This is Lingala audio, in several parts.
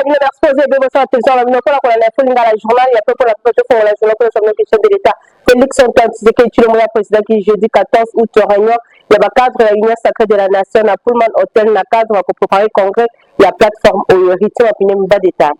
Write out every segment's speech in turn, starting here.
à venir exposer de votre attention à la journal, il y a peu pour la protection de la journal pour le question de l'État. Félix Antoine Tshisekedi Tshilombo, président qui jeudi 14 août réunion, il y a cadre de la Union sacrée de la nation à Pullman Hotel, na cadre pour préparer le congrès, il y a plateforme au rythme à Pinem d'État.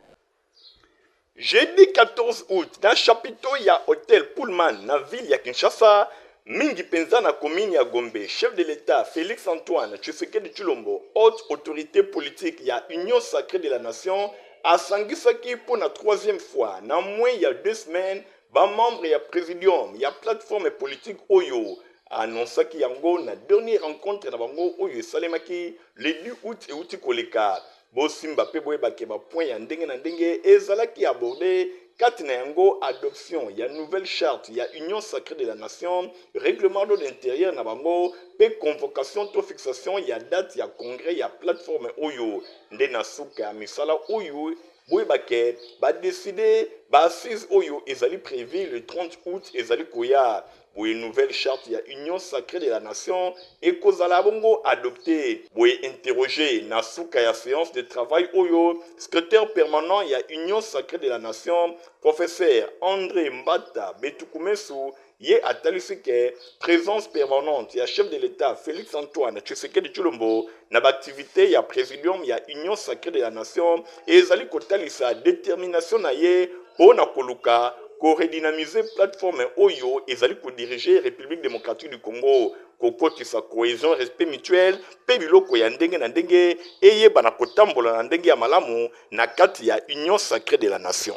Jeudi 14 août, dans le chapiteau, il y a hôtel Pullman, dans la ville de Kinshasa. Mingi penza na commune ya Gombe, chef de l'État Félix Antoine Tshisekedi Tshilombo, haute autorité politique ya Union sacrée de la nation, a sangisaki pour la troisième fois. Dans moins il y a 2 semaines, ba membre ya présidium, ya plateforme politique Oyo, a annoncé qu'il y a na dernière rencontre na bango Oyo salemaki le 10 août et outi koleka. Bo simba pe boye ba keba point ya ndenge na ndenge ezalaki abordé. Kati na yango adoption, il y a nouvelle charte, il y a union sacrée de la nation, règlement de l'intérieur na bango, pe convocation to fixation, il y a date, il y a congrès, il y a plateforme Oyo, nde na suka misala Oyo, boye bake, ba décider, ba assise Oyo, ezali prévu le 30 août, ezali koya. Boye nouvelle charte, il y a union sacrée de la nation et kozala bongo adopté. Boye interroger na souka ya séance de travail Oyo, secrétaire permanent, il y a union sacrée de la nation, professeur André Mbata Betukumesu, yé atalisike présence permanente, il y a chef de l'État Félix Antoine Tshisekedi Tshilombo, na activité, il y a présidium, il y a union sacrée de la nation et ezali kotalisa détermination na ye pona koluka ko redynamiser plateforme Oyo ezali ko diriger République démocratique du Congo kokotisa cohésion respect mutuel pe biloko ya ndenge na ndenge eyeba na kotambola na ndenge ya malamu na kati ya union sacrée de la nation.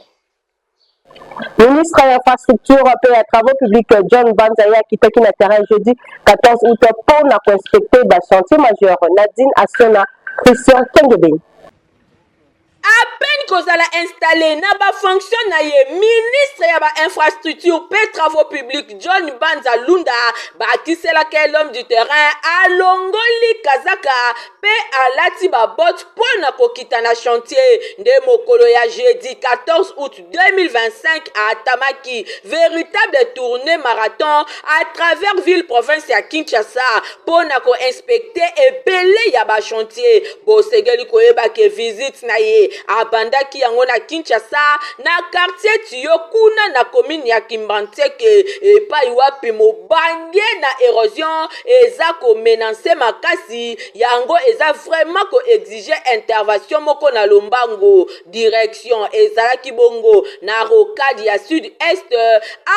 Ministre de l'infrastructure et des travaux publics John Banzaya qui était na terrain jeudi 14 août pour na inspecter le chantier majeur Nadine Asiona Christian Kengebeni. À peine kozala installé na ba fonction na ye ministre ya ba infrastructure pe travaux publics John Banza Lunda ba kisela ke l'homme du terrain alongoli kazaka pe alati ba bot pour na kokita na chantier nde mokolo ya jeudi 14 août 2025 à Tamaki, véritable tournée marathon à travers ville province ya Kinshasa pour na ko inspecter et belé ya ba chantier bo segeli koyeba ke visite na ye abandaki yango na Kinshasa na quartier Tiyokuna na commune ya Kimbanteke epai wapi mobange na érosion eza ko menacer makasi yango eza vraiment ko exiger intervention moko na lombango direction ezalaki bongo na rocade ya sud-est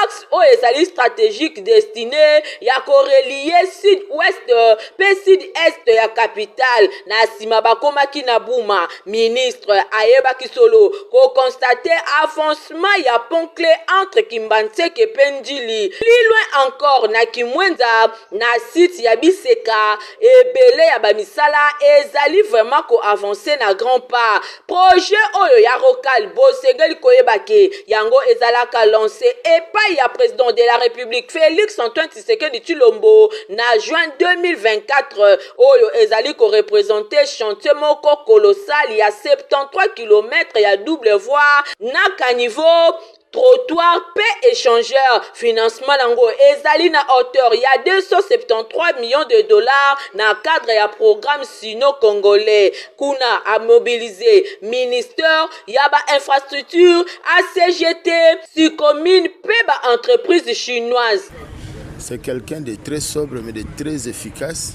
axe o ezali stratégique destiné ya ko relier sud-ouest pe sud-est ya capitale na sima bakomaki na Buma ministre ayebaki solo ko constater avancement ya pont clé entre Kimbanteke et Pendjili. Plus loin encore na Kimwenza na site ya Biseka ebele ya bamisala ezali vraiment ko avancer na grand pas. Projet oyo ya rokal bosengeli koyebake yango ezalaka lancé epai ya président de la République Félix Antoine Tshisekedi Tshilombo na juin 2024 oyo ezali ko représenter chantier moko colossal ya 73 km ya double voie na caniveau trottoir pe échangeur financement nango ezali na hauteur ya 273 millions de dollars na cadre ya programme sino-congolais kuna a mobilisé ministère ya ba infrastructure ACGT sur commune pe ba entreprise chinoise. C'est quelqu'un de très sobre mais de très efficace.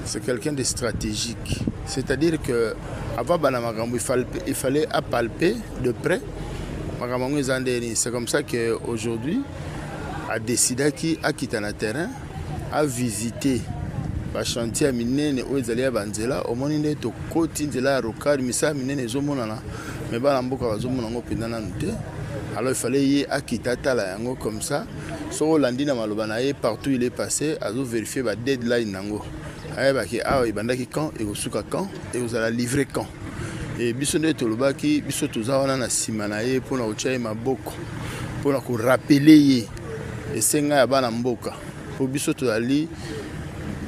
C'est quelqu'un de stratégique. C'est-à-dire que avant Banamagambo, il fallait appalper de près. C'est comme ça qu'aujourd'hui, a décidé qu'il a quitté le terrain, a visité le chantier à Minene où ils allaient à Banzela. Au moment où ils étaient au côté de la rocade, mais ça, Minene est zomonana. Mais Balamboka va zomonango pendant nous. Alors il fallait y quitter Talayango comme ça. Sur Landina Malobanaye, partout il est passé, à vérifier la deadline nango. Il bandaki quand et osuka quand et vous allez livrer quand et bisonde tolobaki biso tozawana na simanaye pour na ochaye maboko pour na ko rappeler et senga ya bana mboka pour biso tozali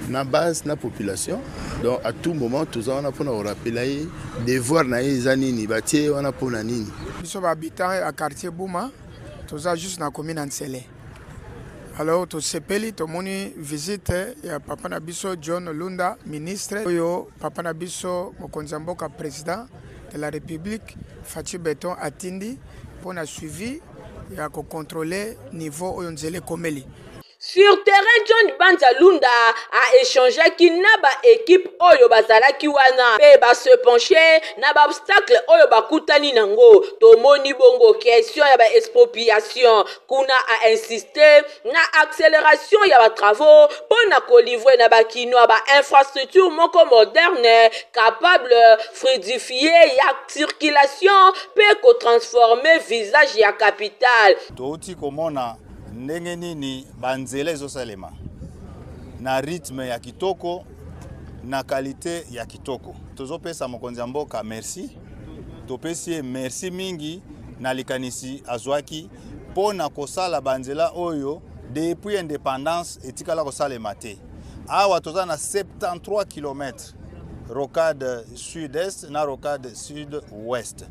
na base na population donc à tout moment tozawana pour na rappeler devoir na eza nini batie wana pour na nini biso ba habitant à quartier Buma toza juste na commune Ansele. Alors, to sepeli to moni visite ya papa na biso John Lunda ministre oyo papa na biso mokonzi mboka président de la République, Fatou Beton Atindi, pour un suivi et à contrôler le niveau où on est comeli. Sur terrain, John Banza Lunda a échangé qui n'a pas équipe Oyo Bazala Kiwana. Pe ba se pencher n'a pas obstacle Oyo Bakutani Nango. Tomoni Bongo question ya ba expropriation. Kuna a insisté na accélération ya ba travaux pour na ko livrer na ba kino ba infrastructure moko moderne capable fluidifier ya circulation pe ko transformer visage ya capitale. Touti komona ndenge nini banzela ezosalema na rythme ya kitoko na qualité ya kitoko. Tozopesa mokonzi ya mboka merci. Topesi merci mingi na likanisi azwaki pona kosala banzela oyo depuis indépendance etikala kosalema te. Awa toza na 73 km rocade sud-est na rocade sud-ouest.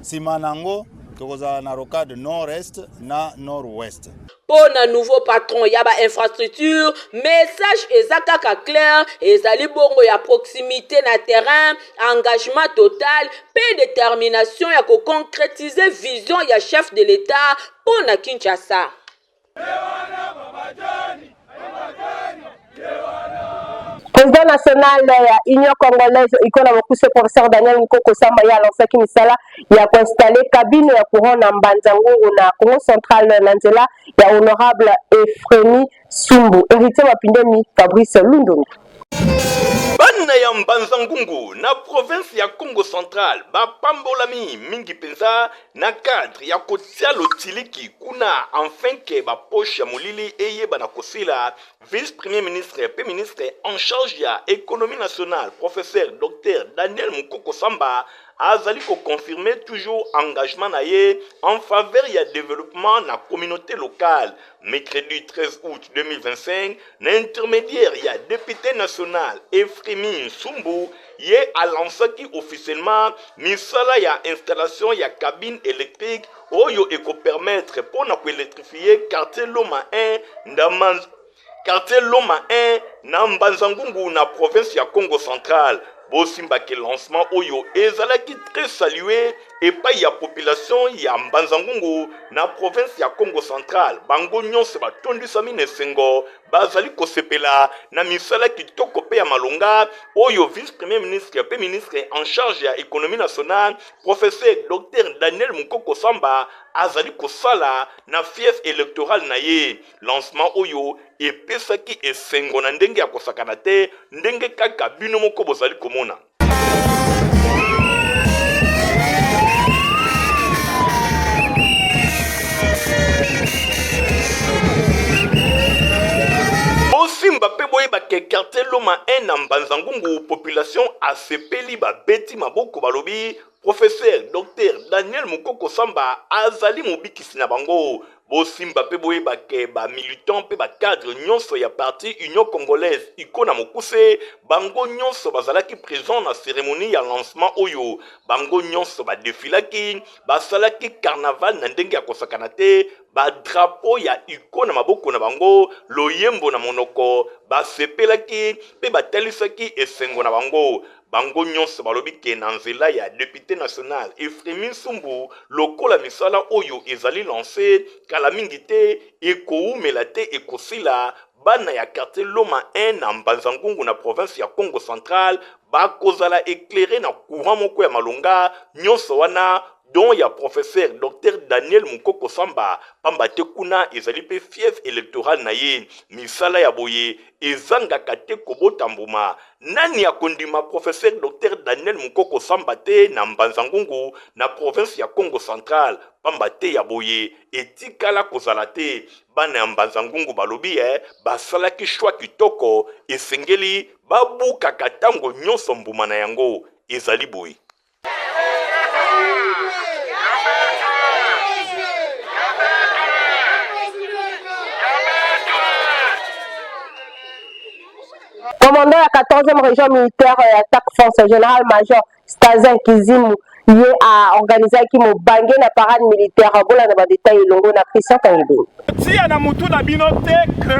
Simanango tokozala na rocade nord-est na nord-ouest. Pour un nouveau patron yaba infrastructure, message ezakaka clair, ezali bongo ya proximité na terrain, engagement total, pe détermination ya ko concrétiser vision ya chef de l'État pour na Kinshasa. Président national ya Union Congolaise iko na mokuse professeur Daniel Mukoko Samba ya lancaki misala ya kuinstaller cabine ya courant na Mbanza Ngungu na Congo Central na nzela ya honorable Efremi Sumbu. Héritier Mapindemi Fabrice Lundondo. Bana ya Mbanza Ngungu na province ya Congo Central bapambolami mingi penza na cadre ya kotia lotiliki kuna enfin ke ba poche ya molili eye bana kosila vice-premier ministre pe ministre en charge ya économie nationale professeur Dr Daniel Mukoko Samba azali ko confirmer toujours engagement na ye en faveur ya développement na communauté locale. Mercredi 13 août 2025, l'intermédiaire ya député national Efremi Sumbu ye a lancé officiellement misala ya installation ya cabine électrique oyo eko permettre pour na ko électrifier quartier Loma 1 ndamanz quartier Loma 1 na Mbanza Ngungu na province ya Congo Central. Bosimba ke lancement oyo ezalaki très salué et pa ya population ya Mbanza Ngungu na province ya Congo Central. Bango nyonso batondisami na esengo bazali kosepela na misala kitoko pe ya malonga oyo vice-premier ministre pe ministre en charge ya économie nationale professeur Dr Daniel Mukoko Samba azali kosala na fief électoral na ye. Lancement oyo epesaki esengo na ndenge ya kosakana te ndenge kaka bino moko bozali komona. Simba pe boyeba ke quartier Loma 1 na Mbanza Ngungu population asepeli babeti maboko balobi professeur Dr Daniel Mukoko Samba azali mobikisi na bango. Bosimba pe boyeba ke ba militant pe ba cadre nyonso ya parti Union Congolaise iko na mokuse bango nyonso bazalaki présent na cérémonie ya lancement oyo. Bango nyonso ba défilaki basalaki carnaval na ndenge ya kosakana te ba drapeau ya iko na maboko na bango loyembo na monoko basepelaki pe batalisaki esengo na bango. Bango nyonso balobi ke na nzela ya député national Efremi Sumbu lokola misala oyo ezali lancé kala mingi te ekoumela te ekosila bana ya quartier Loma 1 na Mbanza Ngungu na province ya Congo Central bakozala éclairé na courant moko ya malonga nyonso wana don ya professeur Dr Daniel Mukoko Samba pamba te kuna ezali pe fief électoral na ye. Misala ya boye ezangaka te kobota mbuma. Nani ya kondima professeur Dr Daniel Mukoko Samba te na Mbanza Ngungu na province ya Congo Central pamba te ya boye etikala kozala te. Bana ya Mbanza Ngungu balobi basalaki choix kitoko esengeli babuka katango nyonso mbuma na yango ezali boye. Commandant la 14e région militaire attaque force général-major Stazen Kizimu lié à organiser qui mo bangé na parade militaire bola na ba détail longo na Christian Kangibini. Si ana mutu na binote que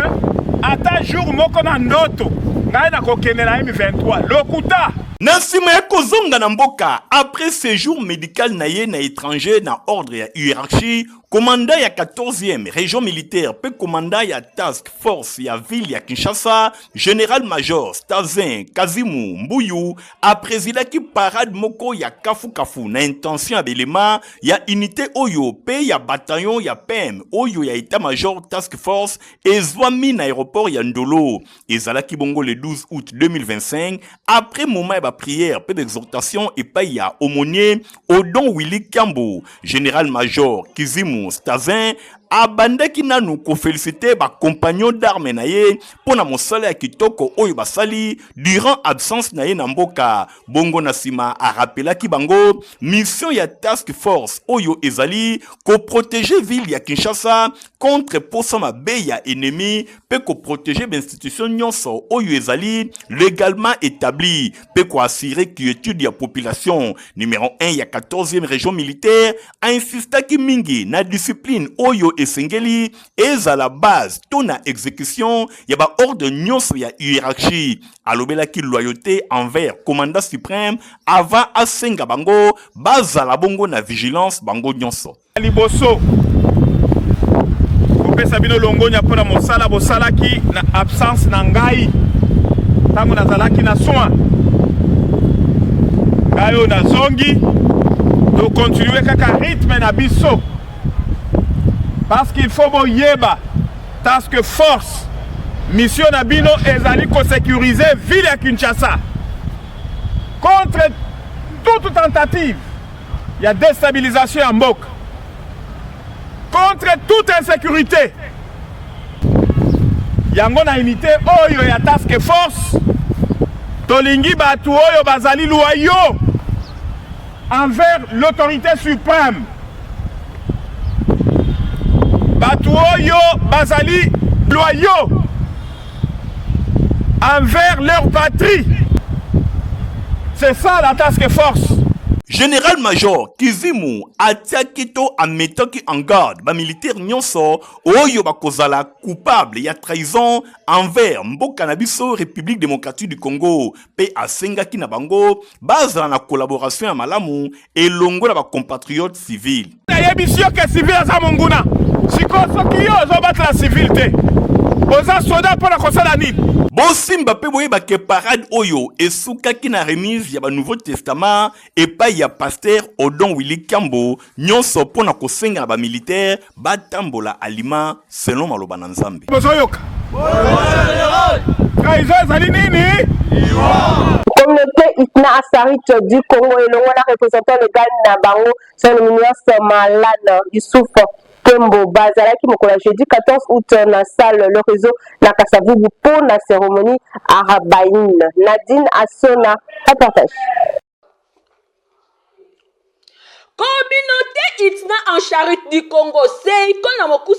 ata jour moko na ndoto ngai na kokende na M23 lokuta Na nsima ya kozonga na mboka après séjour médical na ye na étranger na ordre ya hiérarchie, commandant ya 14e région militaire pe commandant ya task force ya ville ya Kinshasa, général-major Stazin Kazimu Mbuyu aprésidaki parade moko ya kafu na intention ya belema ya unité oyo pe ya bataillon ya PM oyo ya état-major task force ezwami na aéroport ya Ndolo. Ezalaki bongo le 12 août 2025 après moment ya prière pe d'exhortation et pa ya aumônier Odon Willy Kambo, général-major Kizimu Stazin abandaki nanu ko féliciter ba compagnon d'armes na ye pona mosala ya kitoko oyo basali durant absence na ye na mboka. Bongo na sima a rappelaki bango mission ya task force oyo ezali ko protéger ville ya Kinshasa contre posa mabe ya ennemi pe ko protéger l'institution nyonso oyo ezali légalement établi pe ko assurer quiétude ya population. Numéro 1 ya 14e région militaire a insistaki mingi na discipline oyo esengeli eza la base tona exécution ya ba ordre nyonso ya hiérarchie. Alobelaki loyauté envers commandant suprême avant asenga bango bazala bongo na vigilance bango nyonso. Liboso kopesa bino longonya pona mosala bosalaki na absence na ngai tango nazalaki na soin ngayo na zongi to continuer kaka rythme na biso parce qu'il faut boyeba task force mission na bino ezali ko sécuriser ville ya Kinshasa contre toute tentative ya déstabilisation ya mboka, contre toute insécurité. Yango na unité oyo ya task force tolingi batu oyo bazali loyaux envers l'autorité suprême. Batu oyo bazali loyaux envers leur patrie. C'est ça la task force. Général-major Kizimu atiakito ametaki en garde ba militaire nyonso oyo bakozala coupable ya trahison envers mboka na biso République démocratique du Congo pe asengaki na bango bazala na collaboration ya malamu elongo na ba compatriotes civils. Yebisio ke civil aza monguna siko soki yo zo batla civilité oza soda pona kosala nini. Bosimba pe boyeba ke parade oyo esukaki na remise ya ba Nouveau Testament et pa ya pasteur Odon Willy Kambo nyonso pona kosenga na ba militaire batambola alima selon maloba na Nzambe. Bozoyoka trahison ezali nini? Communauté Itna Asarit du Congo et le représentant légal na bango son ministre Malade Youssouf Kembo Bazalaki mokola jeudi 14 août na salle le réseau na Kasavubu pour la cérémonie arabaïne. Nadine Assona, reportage. Communauté Itna en charité du Congo, c'est qu'on a mokuse,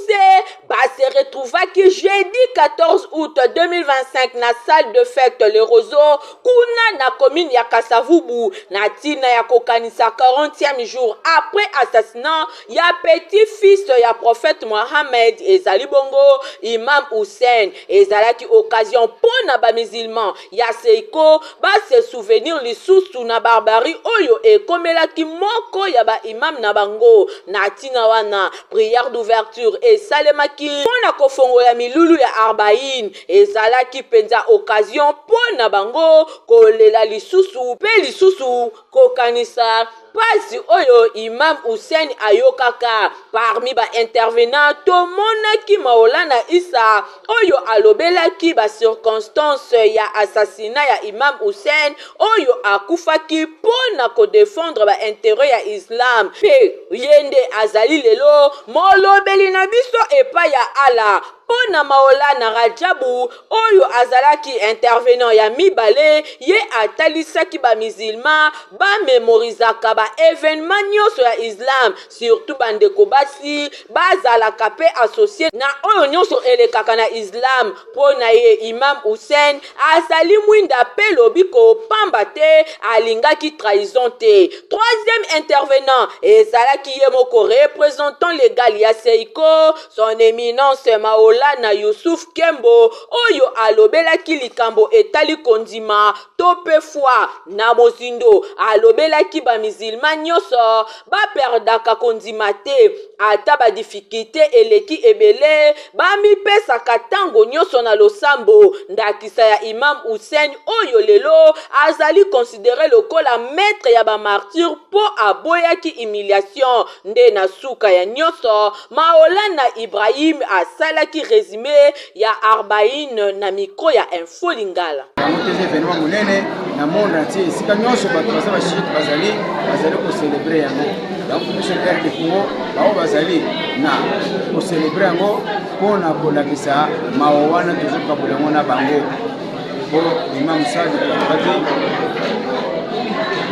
se retrouvaki jeudi 14 août 2025 na salle de fête le Roseau, kuna na commune ya Kasavubu, na tina ya kokanisa 40e jour après assassinat ya petit-fils ya prophète Mohamed ezali bongo Imam Hussein. Ezalaki occasion pour na ba musulman ya seiko ba se souvenir lisusu na barbarie oyo ekomelaki moko ya ba imam na bango na tina wana prière d'ouverture et salemaki pona kofongo ya milulu ya arbaïn ezalaki penza occasion pona bango kolela lisusu pe lisusu kokanisa pasi oyo Imam Hussein ayokaka. Parmi ba intervenants tomonaki Maolana Issa oyo alobelaki ba circonstance ya assassinat ya Imam Hussein oyo akufaki pona ko défendre ba intérêt ya Islam pe yende azali lelo molobeli na biso epa ya Allah pona Maolana Rajabu oyo azalaki intervenant ya mibale ye atalisaki ba musulman ba memorizaka ba événement nyonso ya Islam surtout bandeko basi bazalaka pe associé na oyo nyonso elekaka na Islam pona ye Imam Hussein azali mwinda pe lobiko pamba te alingaki trahison te. Troisième intervenant ezalaki ye moko représentant légal ya Seiko son éminence Maolana Maolana Yusuf Kembo oyo alobelaki likambo etali kondima to pe foi na mozindo alobelaki ba musulman nyonso ba perdaka kondima te ata ba difficulté eleki ebele ba mipesaka tango nyonso na losambo ndakisa ya Imam Hussein oyo lelo azali considéré lokola maître ya ba martyr po aboyaki humiliation nde na suka ya nyonso Maolana Ibrahim asalaki résumé ya 40 na micro ya Info Lingala. événement monene na monde entier sika nyonso bato bazali ko célébrer yango donc mission de Congo bao bazali na ko célébrer yango pona kolakisa mawana tozoka bolango na bango po Imam Sadi Kabati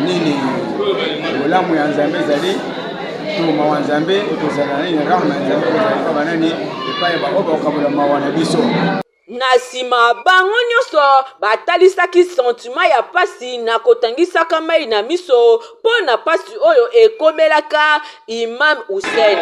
nini bolamu ya Nzambe zali tuma wa Nzambe ekozala nini rahma Nzambe ekozala banani epai ba oba okabola mawana biso. Na sima bango nyonso batalisaki sentiment ya pasi na kotangisaka mai na miso po na pasi oyo ekomelaka Imam Hussein.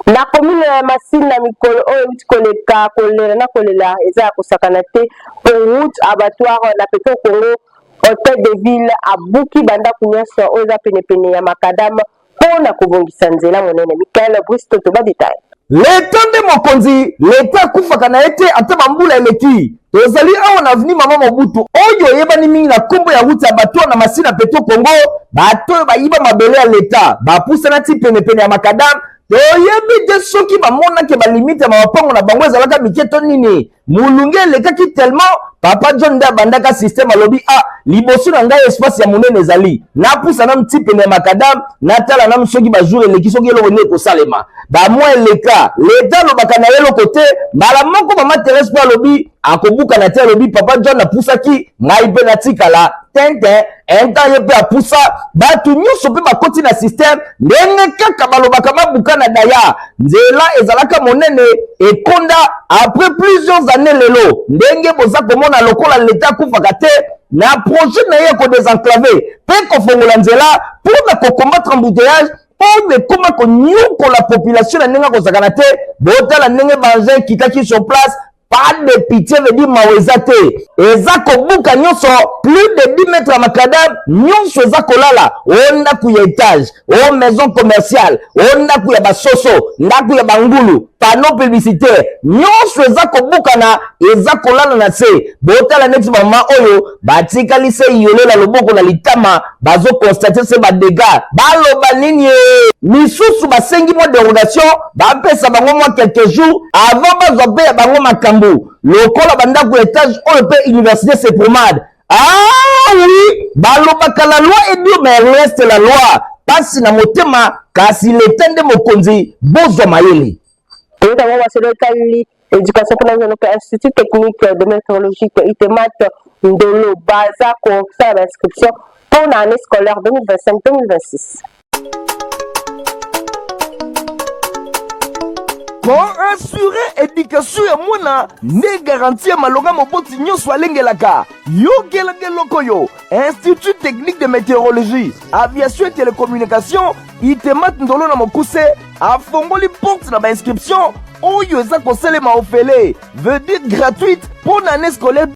Na commune ya Masine na mikolo oyo utikoleka kolera na kolela eza kosakana te pour route abattoir na Petro Congo hôtel de ville abuki banda kunyasa oyo eza penepene ya makadama po na kobongisa nzela monene. Michael Bristo to ba detail. L'état de mokonzi, l'état kufaka na ete ata bambula eleki. Tozali awa na avenue Mama Mobutu. Oyo yebani mingi na kombo ya route abattoir na Masine na Petro Congo. Bato bayiba mabele ya l'état. Bapusana ti penepene ya makadama. Toyebi te soki bamonaki balimite ya mapango na bango ezalaka miketo nini. Mulunge elekaki tellement Papa John nda bandaka système alobi liboso na ngai espace ya monene ezali. Napusa na mti pene makadam natala na msoki ba jour eleki soki eloko ne kosalema. Ba moi eleka l'état lobaka na yelo côté mbala moko mama Thérèse pa alobi akobuka na te alobi Papa John na pusaki ngai pe na tikala tente enta yepe apusa batu nyonso pe bakoti na système ndenge kaka balobaka mabuka na daya nzela ezalaka monene ekonda après plusieurs années lelo ndenge boza komona lokola l'état kufaka te na projet na ye ko désenclaver pe ko fongola nzela pour na combattre embouteillage pour ekoma konyokola population na ndenge kozakana te botala ndenge banze kitaki sur place. Pas de pitié veut dire mawezate. Eza kobuka nyonso plus de 10 mètres à makadam nyonso eza kolala. Onda kuya étage, o maison commerciale, onda kuya basoso, ndaku ya bangulu, panneau publicitaire. Nyonso eza kobuka na eza kolala na se. Botala neti mama oyo batikali se yolela loboko na litama bazo constater se ba dégâts. Baloba nini misusu basengi mo dérogation, bapesa bango mo quelques jours avant bazobe ya bango makambo. Lokola bandako étage oyo pe université c'est promade. Ah oui, balobaka la loi et Dieu mais reste la loi. Pasi na motema kasi letende mokonzi bozo mayele. Toyota wa selekali éducation pour la institut technique de météorologie ITEMAT ndolo baza ko faire l'inscription pour l'année scolaire 2025-2026. Pour assurer éducation ya mwana ne garantir malonga moboti nyonso alengelaka yogelenge lokoyo Institut technique de météorologie aviation et télécommunication ITEMAT ndolo na mokuse afongoli porte na ba inscription oyo eza kosalema ofele veut dire gratuite pour l'année scolaire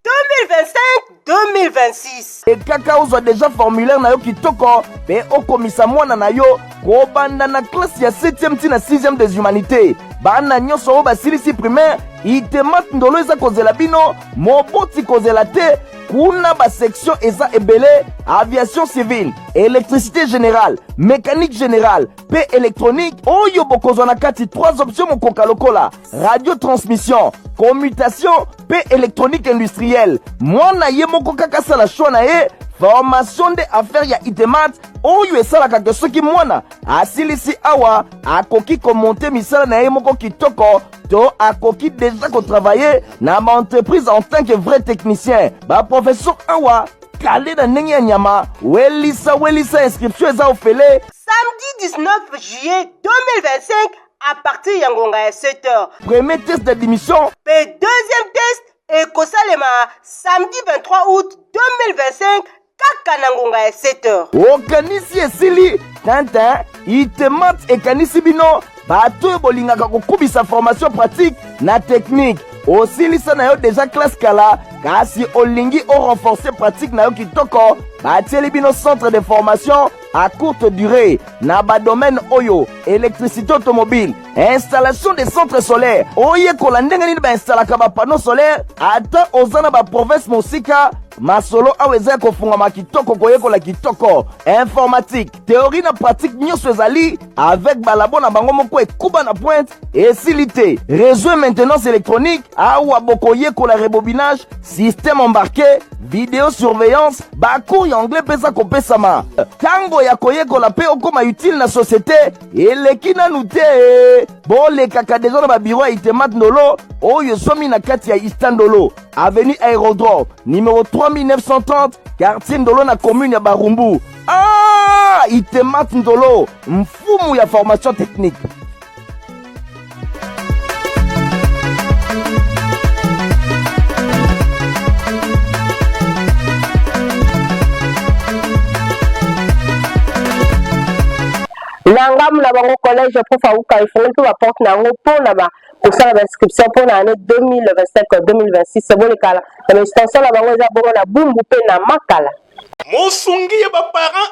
2025-2026. Et kaka ozwa déjà formulaire na yo kitoko pe okomisa mwana na yo kobanda na classe ya 7e ti na 6e des humanités. Bana nyonso oyo basilisi primaire ITEMAT ndolo eza kozela bino moboti kozela te kuna ba section eza ebele aviation civile, électricité générale, mécanique générale, pe électronique oyo bokozwa na kati 3 options mokoka lokola radio transmission, commutation pe électronique industrielle. Mwana ye moko kaka sala choix na ye formation de affaires ya ITEMAT oyo esalaka ke soki mwana asilisi awa akoki komonte misala na ye moko kitoko to akoki déjà kotravailler na ma entreprise en tant que vrai technicien. Ba professeur awa kale na ndenge ya nyama welisa inscription eza ofele Samedi 19 juillet 2025 à partir ya ngonga ya 7h. Premier test d'admission Pe deuxième test ekosalema samedi 23 août 2025 kaka na ngonga ya 7h. okanisi esili tanta ITEMAT ekanisi bino bato oyo bolingaka kokubisa formation pratique na technique. Osilisa na yo déjà classe kala kasi olingi o renforcer pratique na yo kitoko, batieli bino centre de formation à courte durée na ba domaine oyo électricité automobile, installation des centres solaires. Oye kolandenge nini ba installaka ba panneau solaire ata ozana ba province mosika masolo aweza kofungama kitoko koyekola kitoko. Informatique, théorie na pratique nyonso ezali avec balabo na bango moko ekuba na pointe esilite. Réseau et maintenance électronique awa bokoyekola rebobinage, système embarqué, vidéosurveillance, bacours ya anglais pesa kopesama. Tango ya koyekola pe okoma utile na société eleki nanu te. Bolekaka deja na babiro ya Itemat Ndolo oyo somi na kati ya Istandolo, avenue Aérodrome numéro 3930, quartier Ndolo na commune ya Barumbu. Itemat Ndolo, mfumu ya formation technique. Nangamu na bango collège Prof Awuka ifungoli mpe baporte na yango mpona kosala bainscription mpona année 2025-2026 ebolekala na extension na bango eza bongo na Bumbu mpe na Makala. Mosungi ya baparent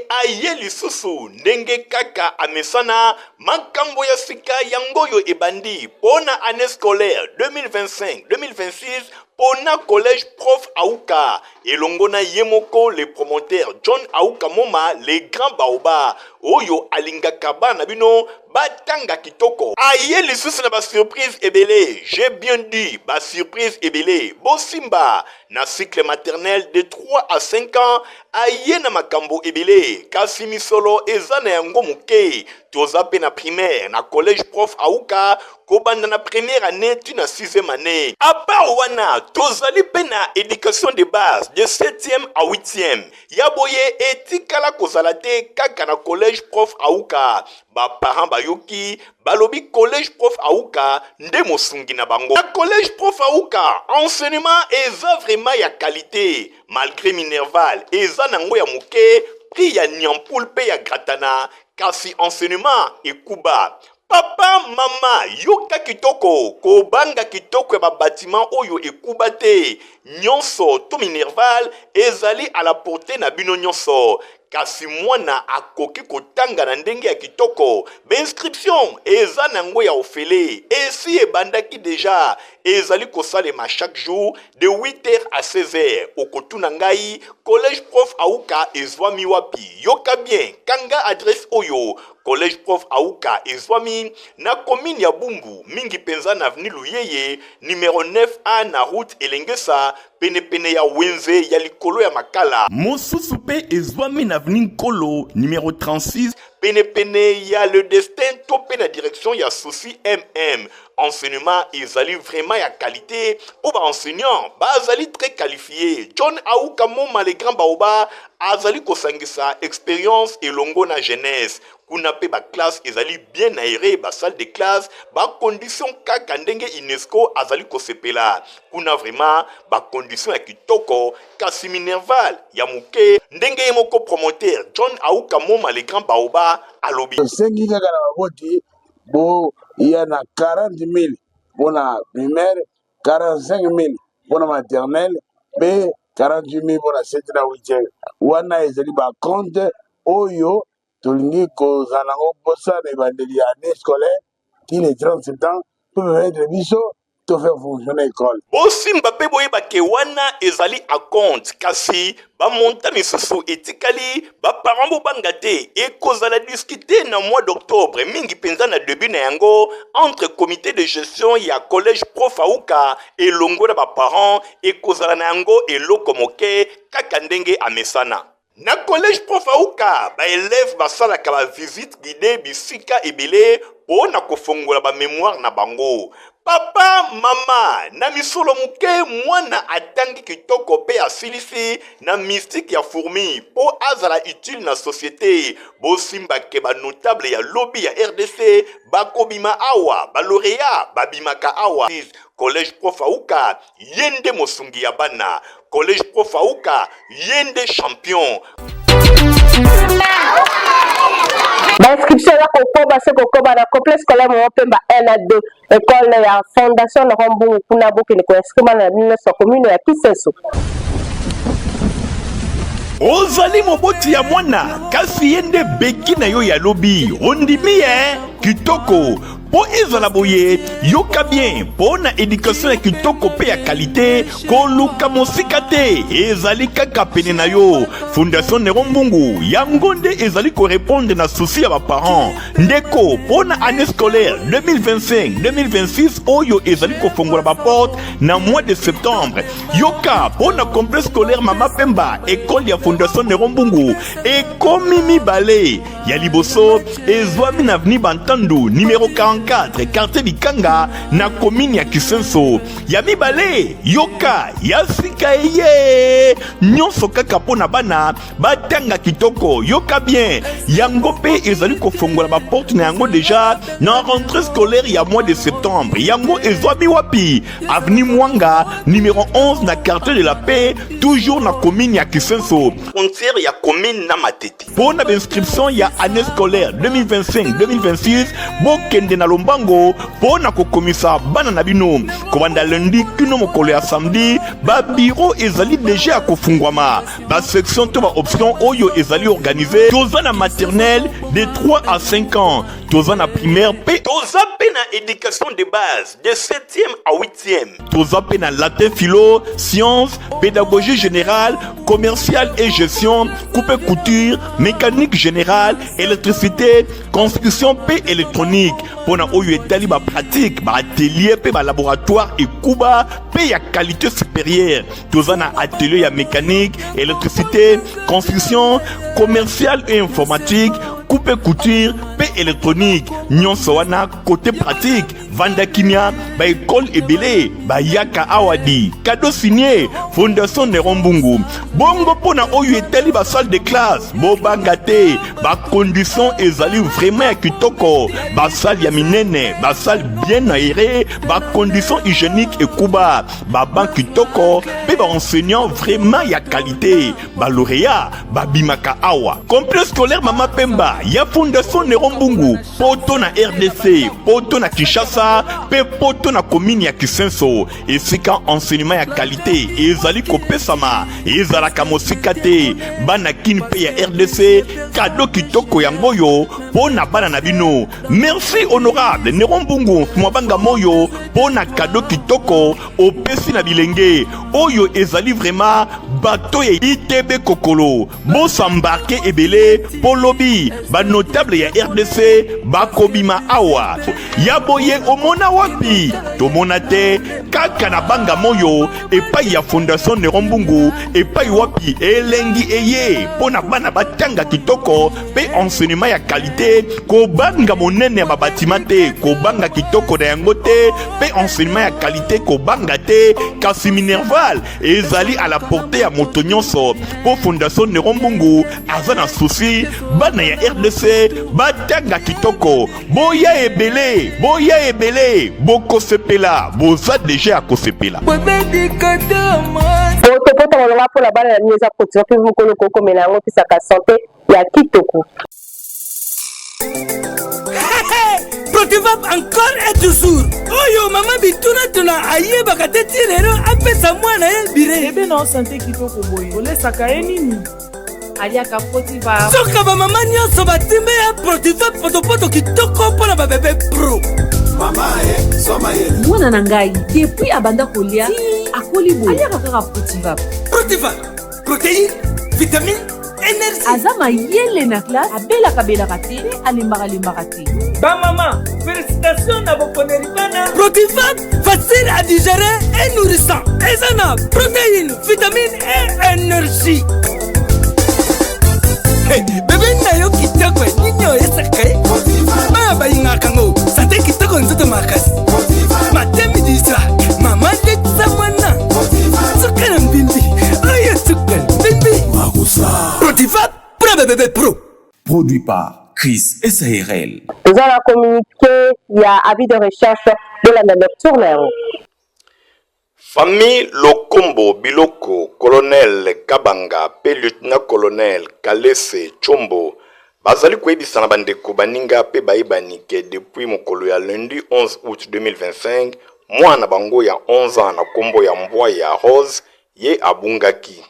aye lisusu ndenge kaka amesana makambo ya sika yangoyo ebandi pona année scolaire 2025-2026 pona collège Prof Awuka elongona yemoko le promoteur John Awuka Moma le grand baoba oyo alingaka bana bino batanga kitoko aye lisusu na ba surprise ebele. J'ai bien dit ba surprise ebele bosimba na cycle maternel de 3 à 5 ans aye na makambo ebele kasi misolo eza na yango moke toza pe na primaire na collège Prof Awuka kobanda na première année tu na 6e année apa wana tozali pe na éducation de base de 7e à 8e yaboye etikala kozala te kaka na collège Prof Awuka ba parents bayoki balobi collège Prof Awuka nde mosungi na bango na collège Prof Awuka enseignement eza vraiment ya qualité malgré Minerval eza nango ya moke prix ya Nyampoul pe ya Gratana kasi enseignement ekuba. Papa, mama, yoka kitoko, kobanga kitoko ya bâtiment oyo ekuba te. Nyonso, to Minerval, ezali à la portée na bino nyonso. Kasi mwana akoki kotanga na ndenge ya kitoko. B'inscription, eza nango ya ofele. Esi ebandaki deja. Ezali kosalema chaque jour de 8h à 16h. Okotuna ngai, collège Prof Awuka ezwami wapi. Yoka bien, kanga adresse oyo. Collège Prof Awuka ezwami na commune ya Bumbu mingi penza na avenue Luyeye numéro 9A na route Elengesa pene ya Wenze ya likolo ya Makala. Mosusu pe ezwami na avenue Nkolo numéro 36 pene ya Le Destin topé na direction ya Souci MM. Enseignement ezali vraiment ya qualité pour ba enseignants bazali très qualifié. John Awuka Moma le grand baoba azali kosangisa expérience elongo na jeunesse. Kuna pe ba classe ezali bien aéré ba salle de classe ba condition kaka ndenge UNESCO azali kosepela. Kuna vraiment ba condition ya kitoko kasi Minerval ya muke ndenge moko promoteur John Awuka Moma le grand baoba alobi. Sengi kaka na boti bo ya na 40,000 bona primaire, 45,000 bona maternelle, pe 48,000 bona 7 na 8e. Wana ezali ba compte oyo tolingi kozala ngo posa na ebandeli ya année scolaire qui les 30 septembre peut être biso to faire fonctionner école. Bosimba pe boyeba ke wana ezali a compte kasi ba monta misusu etikali ba parents bo bangate e kozala discuter na mois d'octobre mingi penza na début na yango entre comité de gestion ya collège Prof Awuka et longo na ba parents e kozala na yango eloko moke kaka ndenge amesana. Na collège Prof Awuka ba élève basalaka ba visite guidée bisika ebele po na kofongola ba mémoire na bango. Papa, mama, na misolo muke mwana atangi kitoko pe asilisi na mystique ya fourmi po azala utile na société. Bosimba ke ba notable ya lobby ya RDC bakobima awa, ba lauréat babimaka awa. Collège Prof Awuka yende mosungi ya bana. Collège Prof Awuka yende champion. L'inscription ya kokoba se kokoba na complexe scolaire mo pemba 1 à 2 école ya fondation na Rombo kuna boke ni ko inscrire na 19 commune ya Kiseso. Ozali moboti ya mwana kasi yende beki na yo ya lobi ondimi kitoko po ezala boye yoka bien po na éducation ya kitoko pe ya qualité koluka mosika te ezali kaka pene na yo. Fondation Nero Mbungu yango nde ezali ko répondre na souci ya ba parents ndeko po na année scolaire 2025-2026 oyo ezali ko fongola ba porte na mois de septembre. Yoka po na complexe scolaire Mama Pemba école ya Fondation Nero Mbungu ekomi mibale ya liboso ezwami na avenue Bantandu numéro 44 quartier Bikanga na commune ya Kisenso. Ya mibale yoka ya sika eye nyonso kaka pona bana batanga kitoko yoka bien yango pe ezali ko fongola ba porte na yango déjà na rentrée scolaire ya mois de septembre. Yango ezwami wapi avenue Mwanga numéro 11 na quartier de la Paix toujours na commune ya Kisenso frontière ya commune na Matete. Pour na inscription ya année scolaire 2025-2026 bokende na Lombango pour na kokomisa bana na bino kobanda lundi kino mokolo ya samedi ba bureau ezali déjà kofungwama ba section to ba option oyo ezali organisé toza na maternelle de 3 à 5 ans toza na primaire pe toza pe na éducation de base de 7e à 8e toza pe na latin philo sciences pédagogie générale commerciale et gestion coupe couture mécanique générale électricité construction pe électronique pour na oyo etali ba pratique ba atelier pe ba laboratoire et kuba pe ya qualité supérieure toza na atelier ya mécanique électricité construction commerciale et informatique coupe couture pe électronique nyonso wana côté pratique vanda kimia ba école ebele ba yaka awadi cadeau signé Fondation Nero Mbungu bongo pona oyo etali ba salle de classe bo bangate ba condition ezali vraiment ya kitoko ba salle ya minene ba salle bien aérée ba condition hygiénique et kuba ba banc kitoko pe ba enseignant vraiment ya qualité ba lauréat ba bimaka awa complexe scolaire Mama Pemba ya Fondation Nero Mbungu poto na RDC poto na Kinshasa pe poto na commune ya Kisenso esika enseignement ya qualité ezali kopesama ezalaka mosika te bana kini pe ya RDC cadeau kitoko yango yo pona bana na bino. Merci honorable Nero Mbungu mwabanga moyo pona cadeau kitoko opesi na bilenge oyo ezali vraiment bato ya ITB kokolo bosambarke ebele polobi ba notable ya RDC bakobima awa ya boye omona wapi tomona te kaka na banga moyo epai ya Fondation Nero Mbungu epai wapi elengi eye pona bana batanga kitoko pe enseignement ya qualité ko banga monene ya babatima te ko banga kitoko na yango te pe enseignement ya qualité ko banga te kasi Minerval ezali à la portée ya moto nyonso po Fondation Nero Mbungu aza na souci bana ya RDC batanga kitoko boya ebele bokosepela boza déjà akosepela poto molonga pour la bana ya mieza kotika pe mukolo koko mena yango pisaka santé ya kitoko. Protivap encore et toujours. Oyo mama bituna tuna ayeba kateti lero apesa mwana ye bire. Ebe na santé kitoko boye. Olesaka ye nini? Aliaka Protivap. Soka ba mama nyonso batimbe ya Protivap poto kitoko pona ba bébé pro. Mama soma ye. Mwana na ngai depuis abanda kolia akoli boye. Aliaka kaka Protivap. Protivap. Protéine, vitamine, énergie. Azama yele na classe abelaka te alembaka te. Ba maman, félicitations à vos connaissances. Protivap, facile à digérer et nourrissant. Ezana, protéines, vitamines et énergie. Hey, bébé nayo kitoko ninyo esakaye. Ba ba ingakango, santé kitoko nzoto makasi. Matemi disa, mama de samana. Sukana mbimbi, oye sukana mbimbi. Protivap, pro bébé pro. Produit par Chris SARL. Nous allons communiquer, il y a avis de recherche de la lecture. Famille Lokombo Biloko, colonel Kabanga, pe lieutenant colonel Kalese Chombo, bazali koyebisa na bandeko baninga pe bayebani ke depuis mokolo ya lundi 11 août 2025 mwana bango ya 11 ans na kombo ya mbwa ya Rose ye abungaki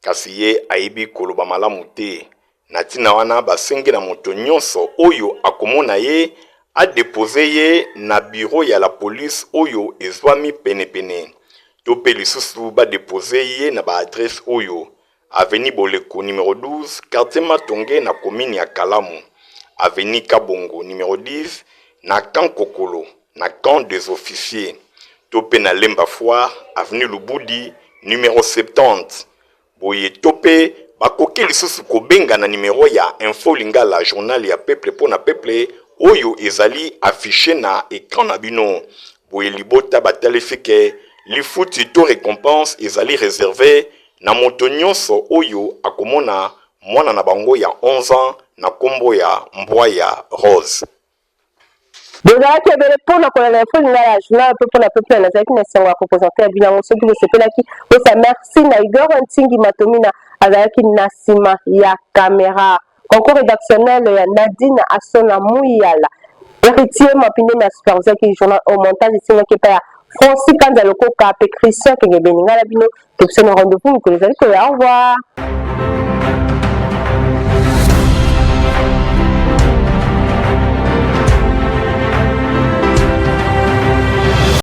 kasi ye ayebi koloba malamu te na tina wana basengi na moto nyonso oyo akomona ye adepose ye na bureau ya la police oyo ezwami penepene to pe lisusu badepose ye na baadresse oyo Avenue Boleko numéro 12, quartier Matonge na commune ya Kalamu. Avenue Kabongo numéro 10, na Camp Kokolo, na Camp des officiers. Topé na Lemba Foire, Avenue Lubudi numéro 70. Boye topé, bakoke lisusu kobenga na numéro ya Info Lingala journal ya peuple pona peuple oyo ezali affiché na écran na bino. Boye libota batalefike, lifuti to récompense ezali réservé na moto nyonso oyo akomona mwana na bango ya 11 ans na kombo ya mbwa ya Rose. Bozalaki ebele mpona kolanda info lingala ya journal pe mpona peuple nazalaki na esengo ya kopresente ya bilango soki bosepelaki osa merci na Igor Ntingi Matomina azalaki na nsima ya kamera. Concours rédactionnel ya Nadine Asona Muyala héritier mapinde na superviseur ki journal au montage esengaki epai ya Francis Kanza Lokoka pe Christian Kengebeni ngala bino topesana rendez-vous mokolo ezali koya. Au revoir.